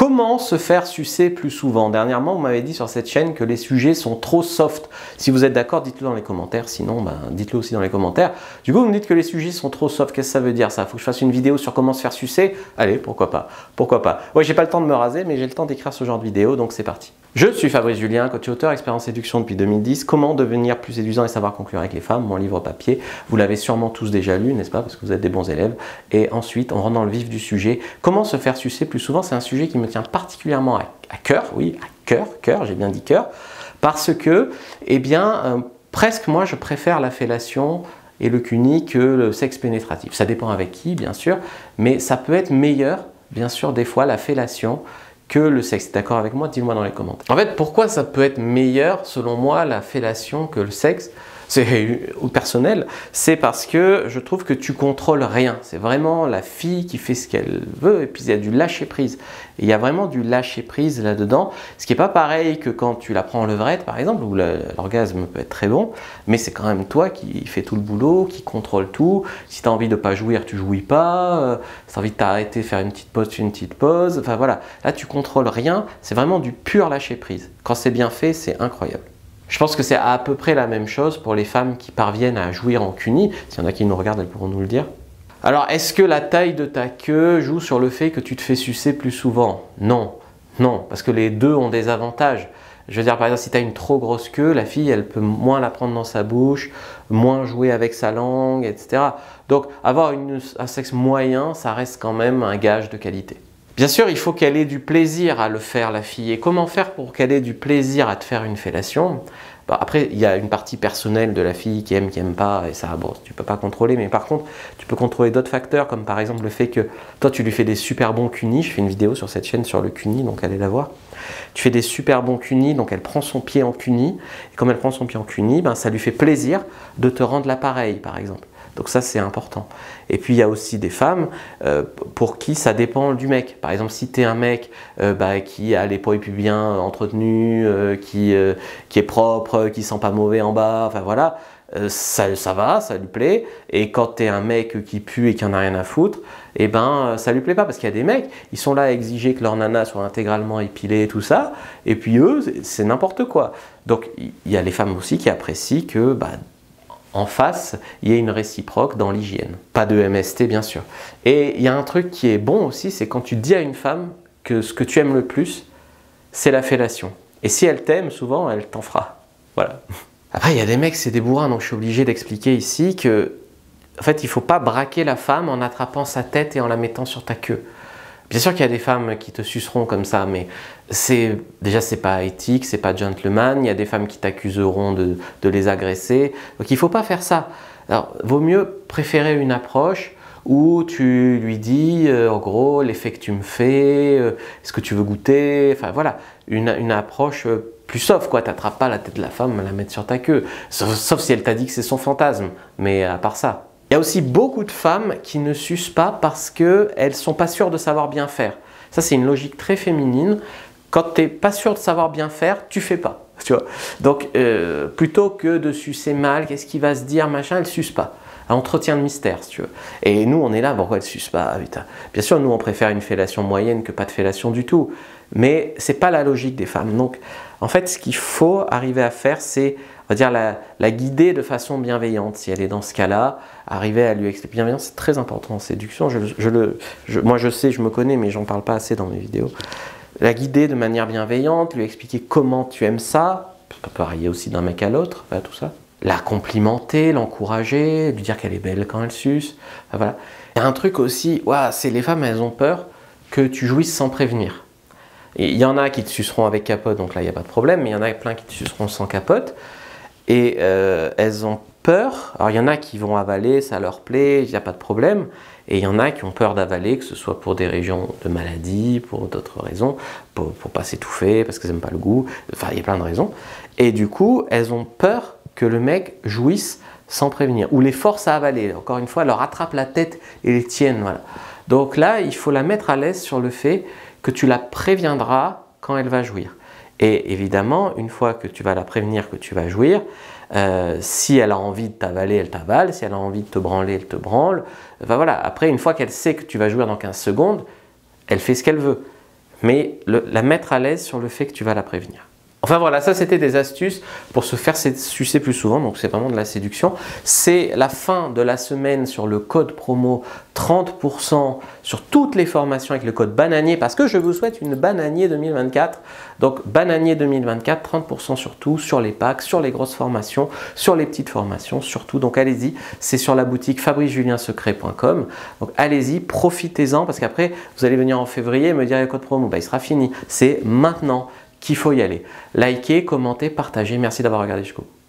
Comment se faire sucer plus souvent? Dernièrement, vous m'avez dit sur cette chaîne que les sujets sont trop soft. Si vous êtes d'accord, dites-le dans les commentaires. Sinon, dites-le aussi dans les commentaires. Du coup, vous me dites que les sujets sont trop soft. Qu'est-ce que ça veut dire ça? Faut que je fasse une vidéo sur comment se faire sucer? Allez, pourquoi pas? Pourquoi pas? Ouais, j'ai pas le temps de me raser, mais j'ai le temps d'écrire ce genre de vidéo, donc c'est parti. Je suis Fabrice Julien, coach et auteur, expert en séduction depuis 2010. Comment devenir plus séduisant et savoir conclure avec les femmes? Mon livre papier. Vous l'avez sûrement tous déjà lu, n'est-ce pas? Parce que vous êtes des bons élèves. Et ensuite, on rentre dans le vif du sujet. Comment se faire sucer plus souvent? C'est un sujet qui me tient particulièrement à cœur. Oui, à cœur, j'ai bien dit cœur. Parce que, presque moi, je préfère la fellation et le cuni que le sexe pénétratif. Ça dépend avec qui, bien sûr. Mais ça peut être meilleur, bien sûr, des fois, la fellation que le sexe. D'accord avec moi? Dis-le moi dans les commentaires. En fait, pourquoi ça peut être meilleur, selon moi, la fellation que le sexe? C'est personnel, c'est parce que je trouve que tu contrôles rien. C'est vraiment la fille qui fait ce qu'elle veut et puis il y a du lâcher prise. Et il y a vraiment du lâcher prise là-dedans, ce qui n'est pas pareil que quand tu la prends en levrette par exemple, où l'orgasme peut être très bon, mais c'est quand même toi qui fais tout le boulot, qui contrôle tout. Si tu as envie de ne pas jouir, tu jouis pas. Si tu as envie de t'arrêter, faire une petite pause, tu fais une petite pause. Enfin voilà, là tu contrôles rien, c'est vraiment du pur lâcher prise. Quand c'est bien fait, c'est incroyable. Je pense que c'est à peu près la même chose pour les femmes qui parviennent à jouir en cuni. S'il y en a qui nous regardent, elles pourront nous le dire. Alors, est-ce que la taille de ta queue joue sur le fait que tu te fais sucer plus souvent? Non, non, parce que les deux ont des avantages. Je veux dire, par exemple, si tu as une trop grosse queue, la fille, elle peut moins la prendre dans sa bouche, moins jouer avec sa langue, etc. Donc, avoir un sexe moyen, ça reste quand même un gage de qualité. Bien sûr, il faut qu'elle ait du plaisir à le faire, la fille. Et comment faire pour qu'elle ait du plaisir à te faire une fellation? Bon, après, il y a une partie personnelle de la fille qui aime pas, et ça, bon, tu peux pas contrôler. Mais par contre, tu peux contrôler d'autres facteurs, comme par exemple le fait que toi, tu lui fais des super bons cunis. Je fais une vidéo sur cette chaîne sur le cuni, donc allez la voir. Tu fais des super bons cunis, donc elle prend son pied en cuni. Et comme elle prend son pied en cuni, ça lui fait plaisir de te rendre l'appareil, par exemple. Donc ça, c'est important. Et puis, il y a aussi des femmes pour qui ça dépend du mec. Par exemple, si tu es un mec qui a les poils pubiens entretenus, qui est propre, qui sent pas mauvais en bas, enfin voilà, ça va, ça lui plaît. Et quand tu es un mec qui pue et qui en a rien à foutre, ça lui plaît pas. Parce qu'il y a des mecs, ils sont là à exiger que leur nana soit intégralement épilée et tout ça. Et puis eux, c'est n'importe quoi. Donc, il y a les femmes aussi qui apprécient que en face, il y a une réciproque dans l'hygiène. Pas de MST, bien sûr. Et il y a un truc qui est bon aussi, c'est quand tu dis à une femme que ce que tu aimes le plus, c'est la fellation. Et si elle t'aime, souvent, elle t'en fera. Voilà. Après, il y a des mecs, c'est des bourrins, donc je suis obligé d'expliquer ici que, en fait, il ne faut pas braquer la femme en attrapant sa tête et en la mettant sur ta queue. Bien sûr qu'il y a des femmes qui te suceront comme ça, mais déjà c'est pas éthique, c'est pas gentleman. Il y a des femmes qui t'accuseront de les agresser. Donc il ne faut pas faire ça. Alors, vaut mieux préférer une approche où tu lui dis, en gros, l'effet que tu me fais, est-ce que tu veux goûter? Enfin voilà, une approche plus soft, quoi. Tu n'attrapes pas la tête de la femme, la mettre sur ta queue. Sauf si elle t'a dit que c'est son fantasme, mais à part ça. Il y a aussi beaucoup de femmes qui ne sucent pas parce qu'elles ne sont pas sûres de savoir bien faire. Ça, c'est une logique très féminine. Quand tu n'es pas sûr de savoir bien faire, tu ne fais pas. Tu vois. Donc, plutôt que de sucer mal, qu'est-ce qu'il va se dire, machin, elle ne suce pas. Un entretien de mystère, si tu veux. Et nous, on est là, pourquoi elle ne suce pas? Putain. Bien sûr, nous, on préfère une fellation moyenne que pas de fellation du tout. Mais ce n'est pas la logique des femmes. Donc, en fait, ce qu'il faut arriver à faire, c'est, on va dire, la guider de façon bienveillante. Si elle est dans ce cas-là, arriver à lui expliquer. Bienveillance, c'est très important en séduction. Moi, je sais, je me connais, mais j'en parle pas assez dans mes vidéos. La guider de manière bienveillante, lui expliquer comment tu aimes ça. Ça peut varier aussi d'un mec à l'autre, tout ça. La complimenter, l'encourager, lui dire qu'elle est belle quand elle suce. Voilà. Il y a un truc aussi, c'est les femmes, elles ont peur que tu jouisses sans prévenir. Et il y en a qui te suceront avec capote, donc là, il n'y a pas de problème, mais il y en a plein qui te suceront sans capote. Et elles ont peur. Alors, il y en a qui vont avaler, ça leur plaît, il n'y a pas de problème. Et il y en a qui ont peur d'avaler, que ce soit pour des raisons de maladie, pour d'autres raisons, pour pas s'étouffer, parce qu'elles n'aiment pas le goût. Enfin, il y a plein de raisons. Et du coup, elles ont peur que le mec jouisse sans prévenir, ou les force à avaler. Encore une fois, elle leur attrape la tête et les tienne. Voilà. Donc là, il faut la mettre à l'aise sur le fait que tu la préviendras quand elle va jouir. Et évidemment, une fois que tu vas la prévenir que tu vas jouir, si elle a envie de t'avaler, elle t'avale. Si elle a envie de te branler, elle te branle. Enfin, voilà. Après, une fois qu'elle sait que tu vas jouir dans 15 secondes, elle fait ce qu'elle veut. mais la mettre à l'aise sur le fait que tu vas la prévenir. Enfin voilà, ça c'était des astuces pour se faire sucer plus souvent, donc c'est vraiment de la séduction. C'est la fin de la semaine sur le code promo 30% sur toutes les formations avec le code bananier, parce que je vous souhaite une bananier 2024. Donc bananier 2024, 30% sur tout, sur les packs, sur les grosses formations, sur les petites formations, surtout. Donc allez-y, c'est sur la boutique fabricejuliensecret.com. Donc allez-y, profitez-en, parce qu'après vous allez venir en février et me dire le code promo, bah, il sera fini. C'est maintenant qu'il faut y aller. Likez, commentez, partagez. Merci d'avoir regardé jusqu'au bout.